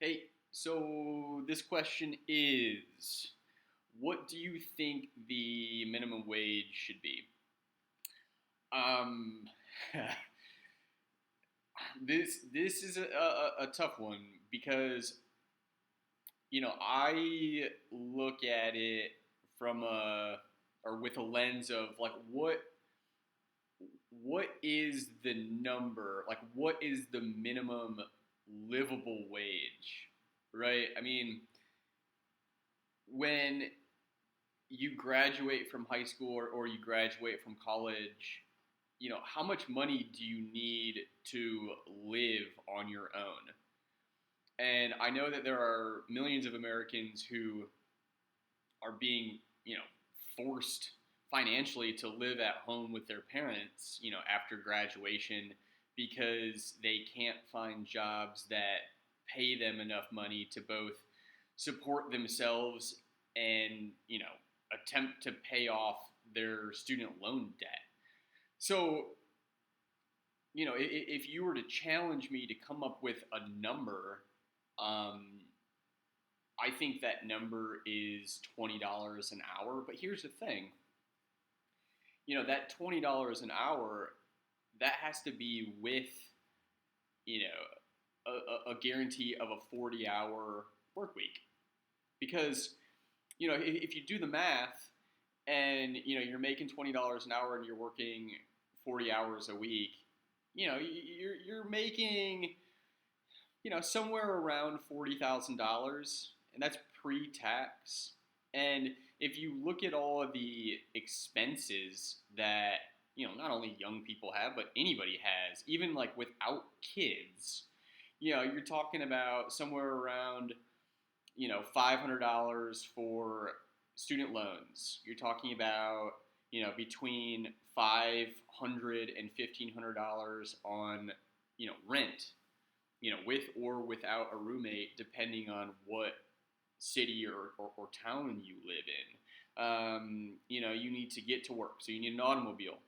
Hey, so this question is, what do you think the minimum wage should be? Um, this is a tough one because I look at it from a or with a lens of like what is the number, like what is the minimum livable wage, right? I mean, when you graduate from high school or you graduate from college, how much money do you need to live on your own? And I know that there are millions of Americans who are being, forced financially to live at home with their parents, after graduation because they can't find jobs that pay them enough money to both support themselves and, attempt to pay off their student loan debt. So, if you were to challenge me to come up with a number, um, I think that number is $20 an hour. But here's the thing, that $20 an hour, that has to be with, you know, a guarantee of a 40-hour work week. Because, if you do the math and, you're making $20 an hour and you're working 40 hours a week, you're making, somewhere around $40,000, and that's pre-tax. And if you look at all of the expenses that not only young people have, but anybody has, even like without kids, you're talking about somewhere around $500 for student loans. You're talking about between $500 and $1,500 on rent, with or without a roommate, depending on what city or town you live in. You need to get to work, so you need an automobile.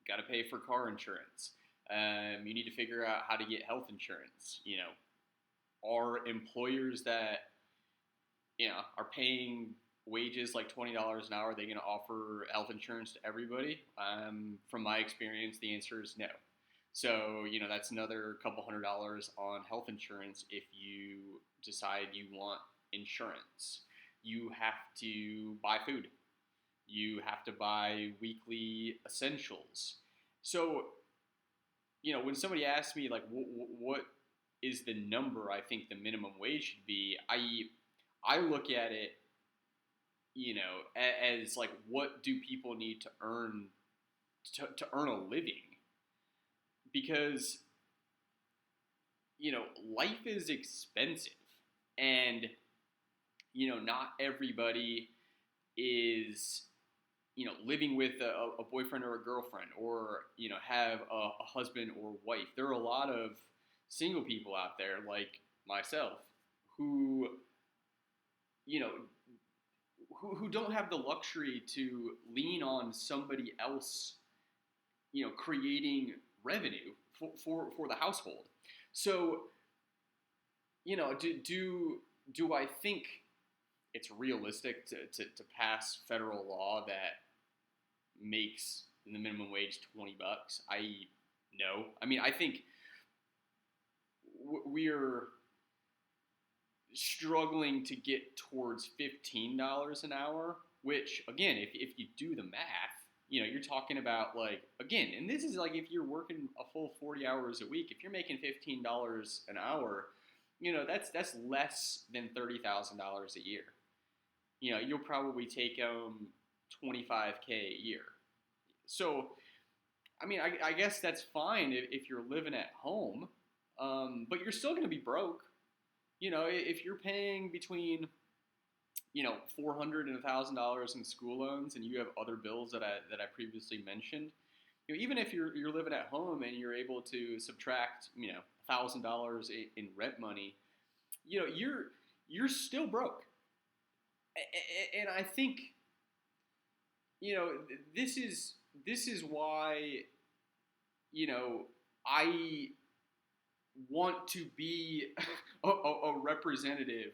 You got to pay for car insurance. You need to figure out how to get health insurance. Are employers that are paying wages like $20 an hour, are they going to offer health insurance to everybody? From my experience, the answer is no. So, that's another couple $100 on health insurance if you decide you want insurance. You have to buy food. You have to buy weekly essentials. So, when somebody asks me, like, what is the number I think the minimum wage should be, I look at it, as like, what do people need to earn to earn a living? Because life is expensive, and not everybody is living with a boyfriend or a girlfriend, or have a husband or wife. There are a lot of single people out there like myself who you know who don't have the luxury to lean on somebody else, creating revenue for the household. So, do I think it's realistic to pass federal law that makes the minimum wage $20? No. I mean, I think we're struggling to get towards $15 an hour, which, again, if you do the math, you're talking about, like, again, and this is like if you're working a full 40 hours a week, if you're making $15 an hour, that's less than $30,000 a year. You'll probably take 25K a year. So, I mean, I guess that's fine if you're living at home, but you're still going to be broke. If you're paying between $400 and $1,000 in school loans, and you have other bills that I previously mentioned, even if you're living at home and you're able to subtract $1,000 in rent money, you're still broke. And I think this is why I want to be a representative,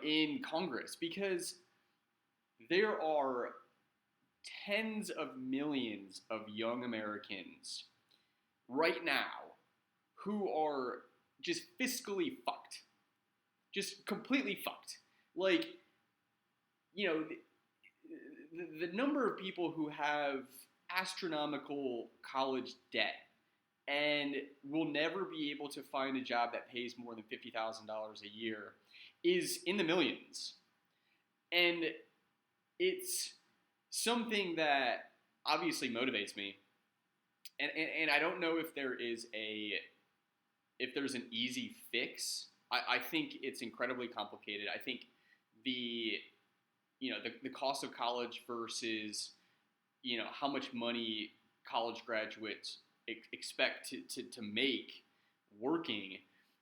in Congress, because there are tens of millions of young Americans right now who are just fiscally fucked, just completely fucked. Like, the number of people who have astronomical college debt and will never be able to find a job that pays more than $50,000 a year is in the millions. And it's something that obviously motivates me. And I don't know if there's an easy fix. I think it's incredibly complicated. I think the the cost of college versus how much money college graduates expect to make working,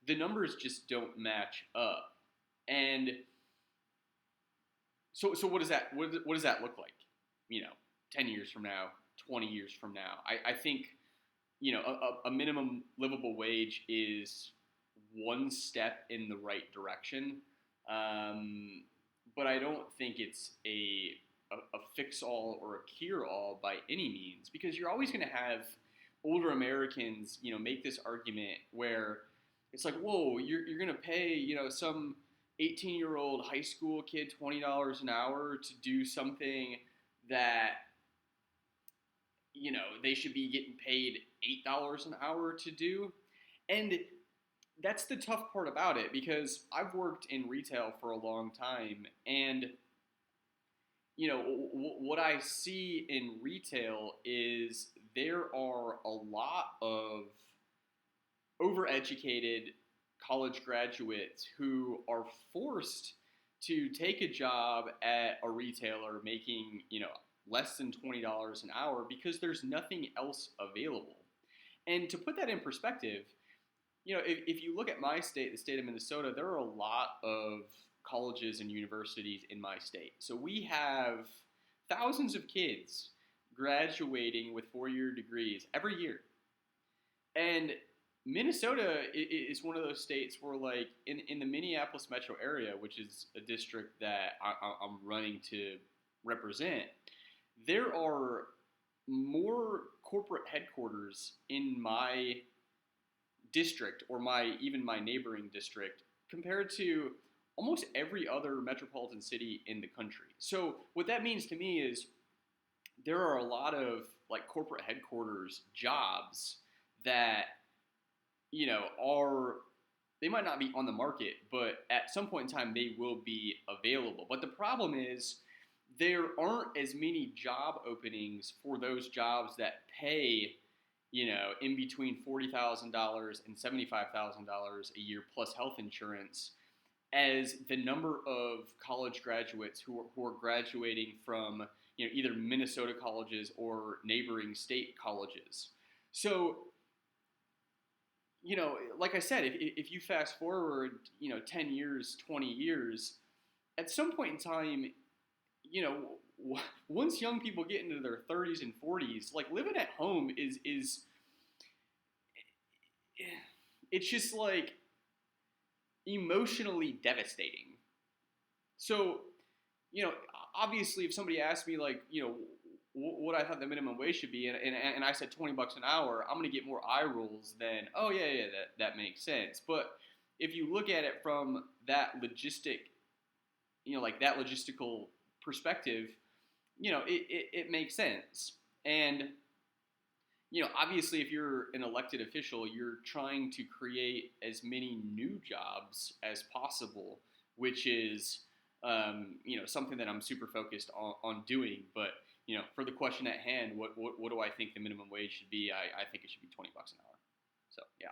the numbers just don't match up. And so what does that look like? 10 years from now, 20 years from now. I think a minimum livable wage is one step in the right direction, but I don't think it's a fix-all or a cure-all by any means, because you're always going to have older Americans, make this argument where it's like, whoa, you're going to pay, some 18-year-old high school kid $20 an hour to do something that, they should be getting paid $8 an hour to do. And that's the tough part about it, because I've worked in retail for a long time, and what I see in retail is there are a lot of overeducated college graduates who are forced to take a job at a retailer making, less than $20 an hour because there's nothing else available. And to put that in perspective, if you look at my state, the state of Minnesota, there are a lot of colleges and universities in my state. So we have thousands of kids graduating with 4-year degrees every year. And Minnesota is one of those states where, like, in the Minneapolis metro area, which is a district that I'm running to represent, there are more corporate headquarters in my district, or even my neighboring district, compared to almost every other metropolitan city in the country. So what that means to me is there are a lot of, like, corporate headquarters jobs that they might not be on the market, but at some point in time they will be available. But the problem is there aren't as many job openings for those jobs that pay in between $40,000 and $75,000 a year plus health insurance, as the number of college graduates who are graduating from either Minnesota colleges or neighboring state colleges. So like I said, if you fast forward 10 years, 20 years, at some point in time, once young people get into their 30s and 40s, like, living at home is it's just, like, emotionally devastating. So, obviously, if somebody asked me, like, what I thought the minimum wage should be, and I said $20 an hour, I'm going to get more eye rolls than, oh yeah, that makes sense. But if you look at it from that that logistical perspective, it makes sense. And obviously, if you're an elected official, you're trying to create as many new jobs as possible, which is something that I'm super focused on doing. But for the question at hand, what do I think the minimum wage should be? I think it should be $20 an hour. So yeah.